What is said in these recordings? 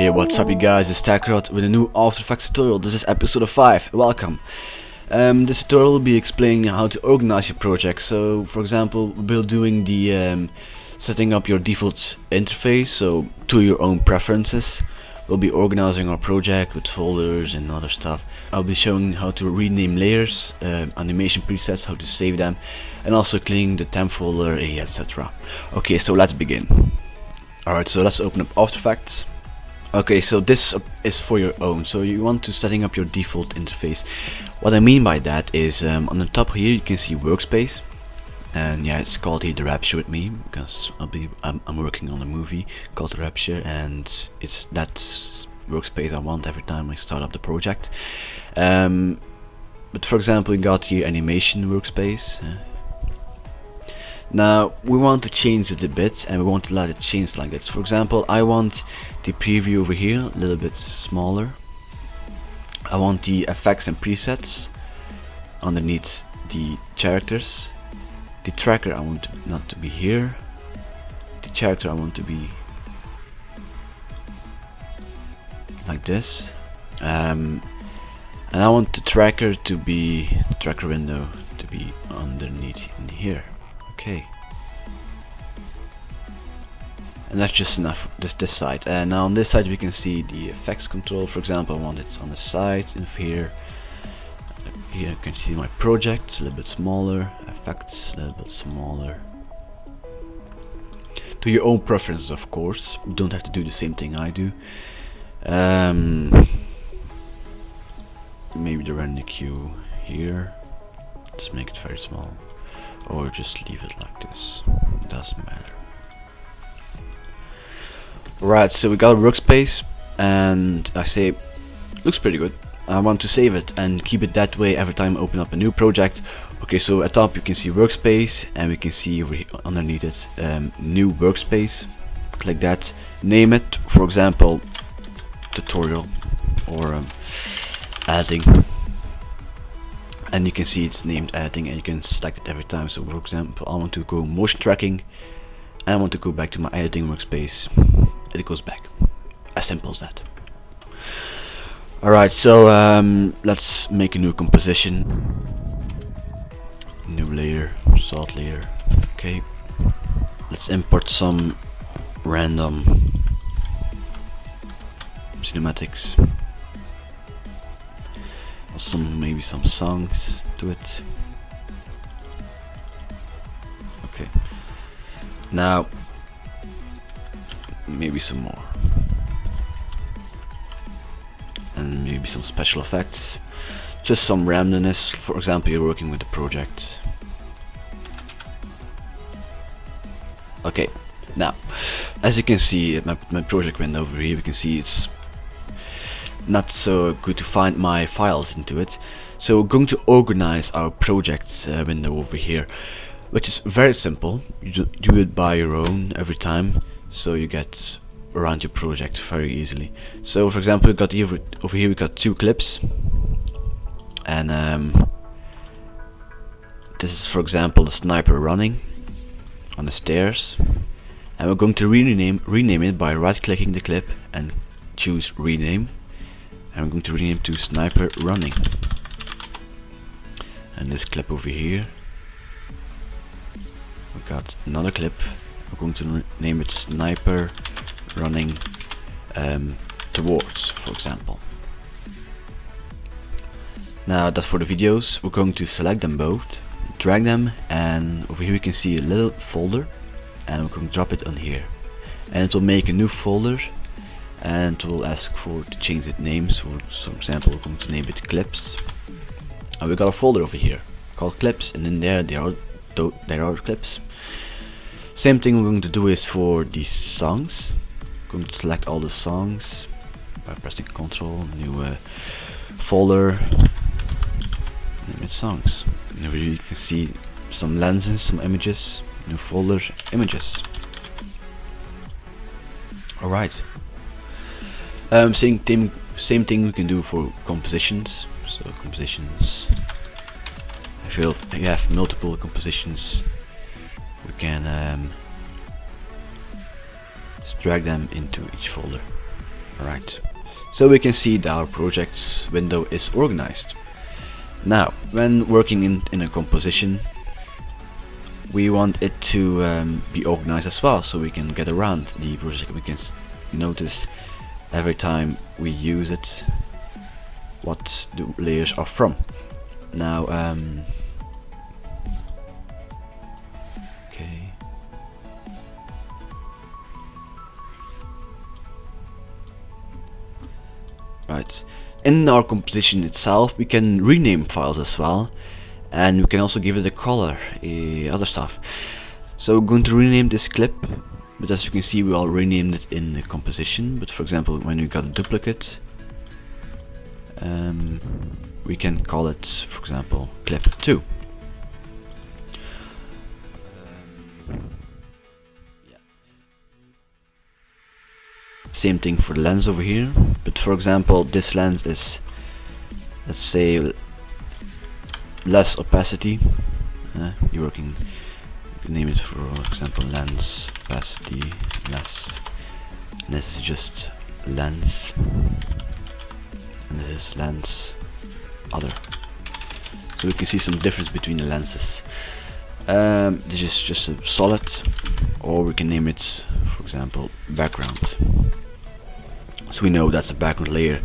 Hey, what's up you guys, it's Techrodd with a new After Effects tutorial. This is episode 5, welcome. This tutorial will be explaining how to organize your project. So for example, we'll be doing the setting up your default interface, so to your own preferences. We'll be organizing our project with folders and other stuff. I'll be showing how to rename layers, animation presets, how to save them, and also cleaning the temp folder, etc. Okay, so let's begin. Alright, so let's open up After Effects. Okay, so this is for your own, so you want to setting up your default interface. What I mean by that is on the top here you can see workspace, and yeah, it's called here The Rapture with me because I'm working on a movie called The Rapture, and it's that workspace I want every time I start up the project. But for example, you got here animation workspace. Now we want to change it a bit, and we want to let it change like this. For example, I want the preview over here a little bit smaller. I want the effects and presets underneath the characters. The tracker I want not to be here. The character I want to be like this. And I want the tracker to be, the tracker window to be underneath in here. Okay, and that's just enough. This side, and now on this side we can see the effects control. For example, I want it on the side. And here you can see my project a little bit smaller, effects a little bit smaller. To your own preferences, of course. You don't have to do the same thing I do. Maybe the render queue here. Let's make it very small. Or just leave it like this, it doesn't matter. Right, so we got a workspace, and I say looks pretty good. I want to save it and keep it that way every time I open up a new project. Okay, so at top you can see workspace, and we can see over here underneath it new workspace. Click that, name it, for example tutorial or editing. And you can see it's named editing, and you can select it every time. So for example, I want to go motion tracking, and I want to go back to my editing workspace, and it goes back. As simple as that. Alright, so let's make a new composition. New layer, salt layer. Okay, let's import some random cinematics. Maybe some songs to it. Okay, now maybe some more, and maybe some special effects, just some randomness. For example, you're working with the project. Okay, now as you can see at my project window over here, we can see it's not so good to find my files into it. So we're going to organize our project window over here, which is very simple. You do it by your own every time, so you get around your project very easily. So for example, we got here, over here we got 2 clips, and this is for example the sniper running on the stairs, and we're going to rename it by right clicking the clip and choose rename. I'm going to rename to sniper running. And this clip over here, we got another clip. We're going to name it sniper running towards, for example. Now that's for the videos. We're going to select them both, drag them, and over here we can see a little folder, and we're going to drop it on here, and it will make a new folder. And it will ask for to change the names. For example, we're going to name it clips, and we got a folder over here called clips, and in there are clips. Same thing we're going to do is for these songs. I'm going to select all the songs by pressing Ctrl, new folder, name it songs. And over here you can see some lenses, some images, new folder, images. Alright. Same thing we can do for compositions. So compositions, if you have multiple compositions, we can just drag them into each folder. Alright, so we can see that our projects window is organized. Now, when working in a composition, we want it to be organized as well, so we can get around the project. We can notice every time we use it what the layers are from. Now, okay. Right. In our composition itself, we can rename files as well, and we can also give it a color, other stuff. So we're going to rename this clip, but as you can see, we all renamed it in the composition. But for example, when we got a duplicate, we can call it, for example, clip 2. Same thing for the lens over here, but for example, this lens is, let's say, less opacity. You can name it, for example, lens opacity less. And this is just lens, and this is lens other. So we can see some difference between the lenses. This is just a solid, or we can name it, for example, background. So we know that's a background layer,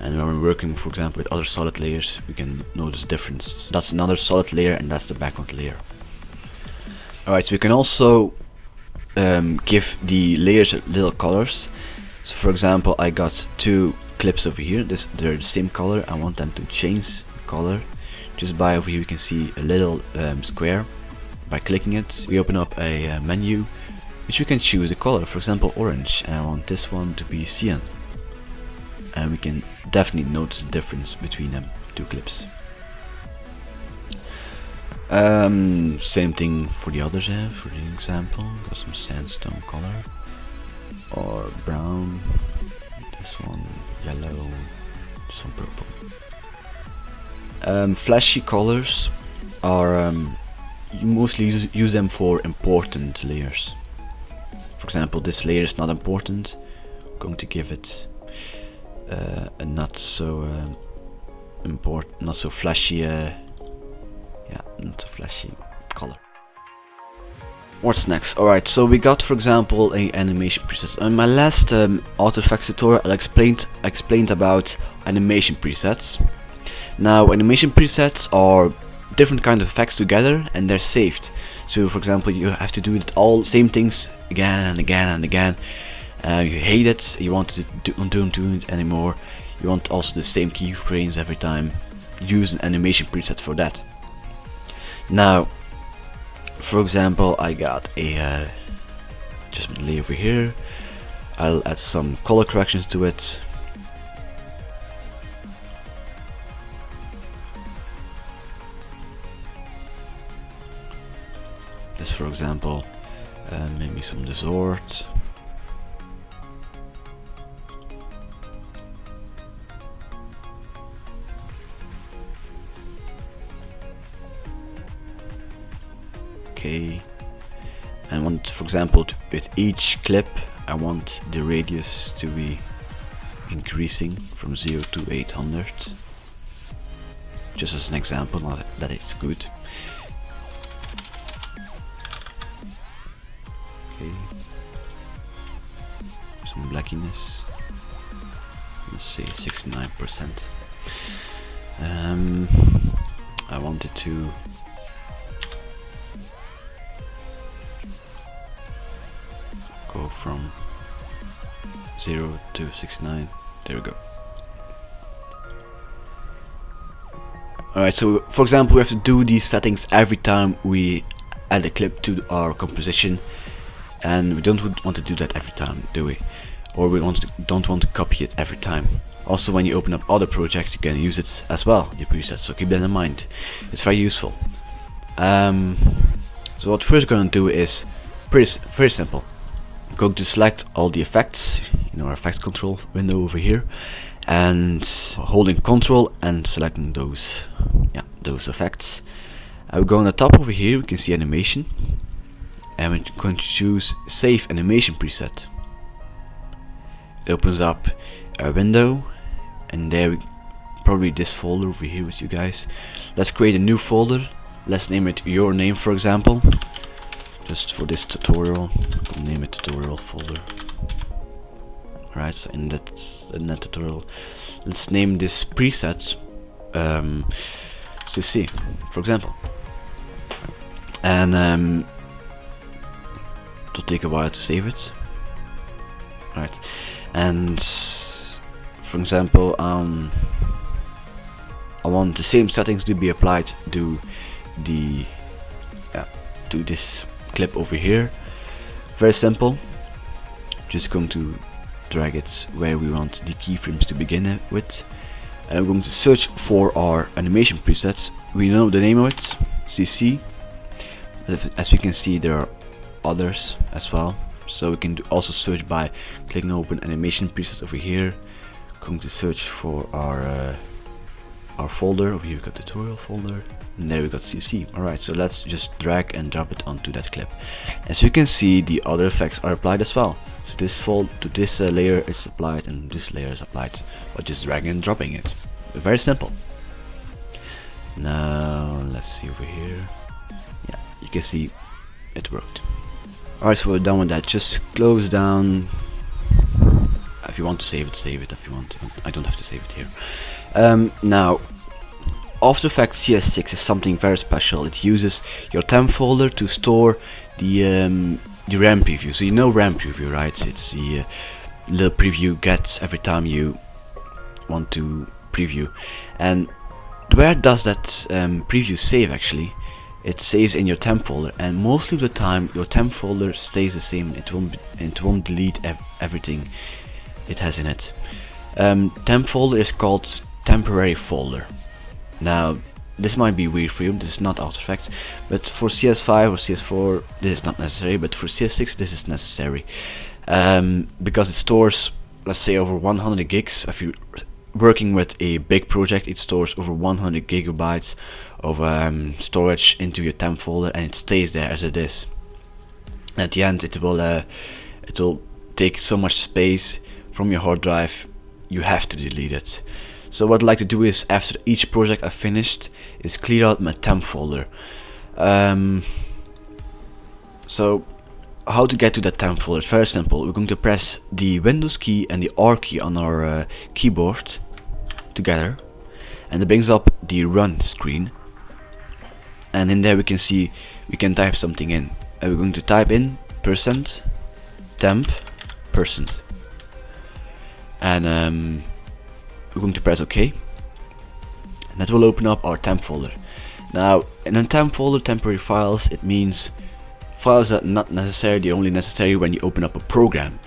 and when we're working, for example, with other solid layers, we can notice the difference. That's another solid layer, and that's the background layer. Alright, so we can also give the layers little colors. So for example, I got two clips over here. They're the same color. I want them to change color. Just by over here, we can see a little square. By clicking it, we open up a menu, which we can choose a color, for example orange, and I want this one to be cyan, and we can definitely notice the difference between them two clips. Same thing for the others. For the example, got some sandstone color, or brown, this one yellow, some purple. Flashy colors are you mostly use them for important layers. For example, this layer is not important. I'm going to give it a not so not so flashy, not so flashy color. What's next? Alright, so we got, for example, a animation preset. In my last Autodesk tutorial, I explained about animation presets. Now, animation presets are different kind of effects together, and they're saved. So for example, you have to do it all same things again and again and again. You hate it, you want to don't do it anymore. You want also the same keyframes every time. Use an animation preset for that. Now, for example, I got a just a layer over here. I'll add some color corrections to it. This, for example, maybe some distort. Okay, and I want, for example, with each clip, I want the radius to be increasing from 0 to 800. Just as an example, not that it's good. Okay, some blackiness. Let's say 69%. I want it to go from 0 to 69. There we go. Alright, so for example, we have to do these settings every time we add a clip to our composition, and we don't want to do that every time, do we? Or we don't want to copy it every time. Also, when you open up other projects, you can use it as well, the presets, so keep that in mind. It's very useful. So what we're first going to do is very simple. I'm going to select all the effects in our effects control window over here, and holding Control and selecting those effects. I will go on the top over here. We can see animation, and we're going to choose Save Animation Preset. it opens up a window, and there probably this folder over here with you guys. Let's create a new folder. Let's name it your name, for example. Just for this tutorial, we'll name it tutorial folder. Alright, so in that tutorial, let's name this preset CC, for example. And it'll take a while to save it. Alright, and for example, I want the same settings to be applied to the to this clip over here. Very simple. Just going to drag it where we want the keyframes to begin with, and we're going to search for our animation presets. We know the name of it, CC. As we can see, there are others as well, so we can also search by clicking open animation presets over here. Going to search for our folder. Over here we got tutorial folder, and there we got CC. Alright, so let's just drag and drop it onto that clip. As you can see, the other effects are applied as well. So this layer is applied, and this layer is applied by just dragging and dropping it. Very simple. Now let's see over here. Yeah, you can see it worked. Alright, so we're done with that. Just close down. If you want to save it, save it. If you want to, I don't have to save it here. Now, After Effects CS6 is something very special. It uses your temp folder to store the RAM preview. So you know RAM preview, right? It's the little preview you get every time you want to preview. And where does that preview save actually? It saves in your temp folder, and most of the time your temp folder stays the same. It won't delete everything it has in it. Temp folder is called temporary folder. Now this might be weird for you, this is not After Effects, but for CS5 or CS4 this is not necessary, but for CS6 this is necessary, because it stores, let's say, over 100 gigs. If you're working with a big project, it stores over 100 gigabytes of storage into your temp folder, and it stays there as it is. At the end it will take so much space from your hard drive, you have to delete it. So what I'd like to do is, after each project I've finished, is clear out my temp folder. So how to get to that temp folder? It's very simple. We're going to press the Windows key and the R key on our keyboard together, and it brings up the run screen, and in there we can see we can type something in. We're going to type in %temp%, and we're going to press OK, and that will open up our temp folder. Now in a temp folder, temporary files, it means files that are not necessary, they're only necessary when you open up a program,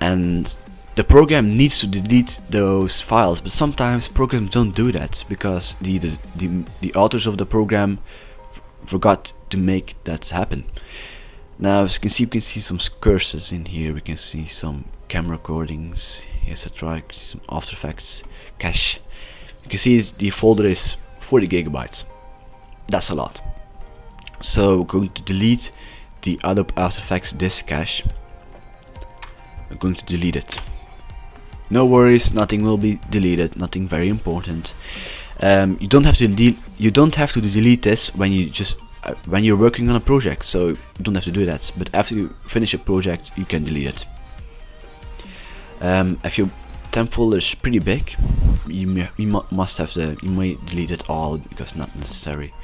and the program needs to delete those files. But sometimes programs don't do that because the authors of the program forgot to make that happen. Now as you can see some cursors in here. We can see some camera recordings, etc. Some After Effects cache. You can see the folder is 40 gigabytes. That's a lot. So we're going to delete the Adobe After Effects disk cache. We're going to delete it. No worries, nothing will be deleted, nothing very important. You don't have to delete this when you're working on a project, so you don't have to do that. But after you finish a project, you can delete it. If your temp folder is pretty big, you may delete it all because not necessary.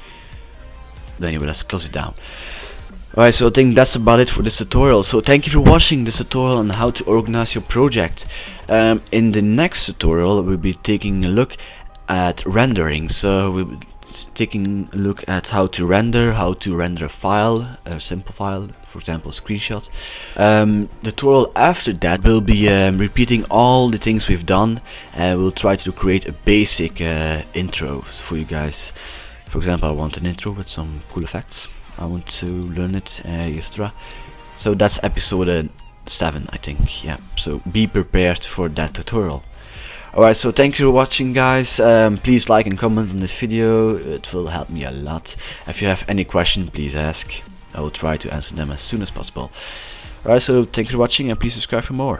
But anyway, let's close it down. Alright, so I think that's about it for this tutorial. So thank you for watching this tutorial on how to organize your project. In the next tutorial we'll be taking a look at rendering. So we'll be taking a look at how to render a file, a simple file, for example a screenshot. The tutorial after that will be repeating all the things we've done, and we'll try to create a basic intro for you guys. For example, I want an intro with some cool effects. I want to learn it, etc. So that's episode 7, I think. Yeah, so be prepared for that tutorial. Alright, so thank you for watching, guys. Please like and comment on this video, it will help me a lot. If you have any question, please ask. I will try to answer them as soon as possible. Alright, so thank you for watching, and please subscribe for more.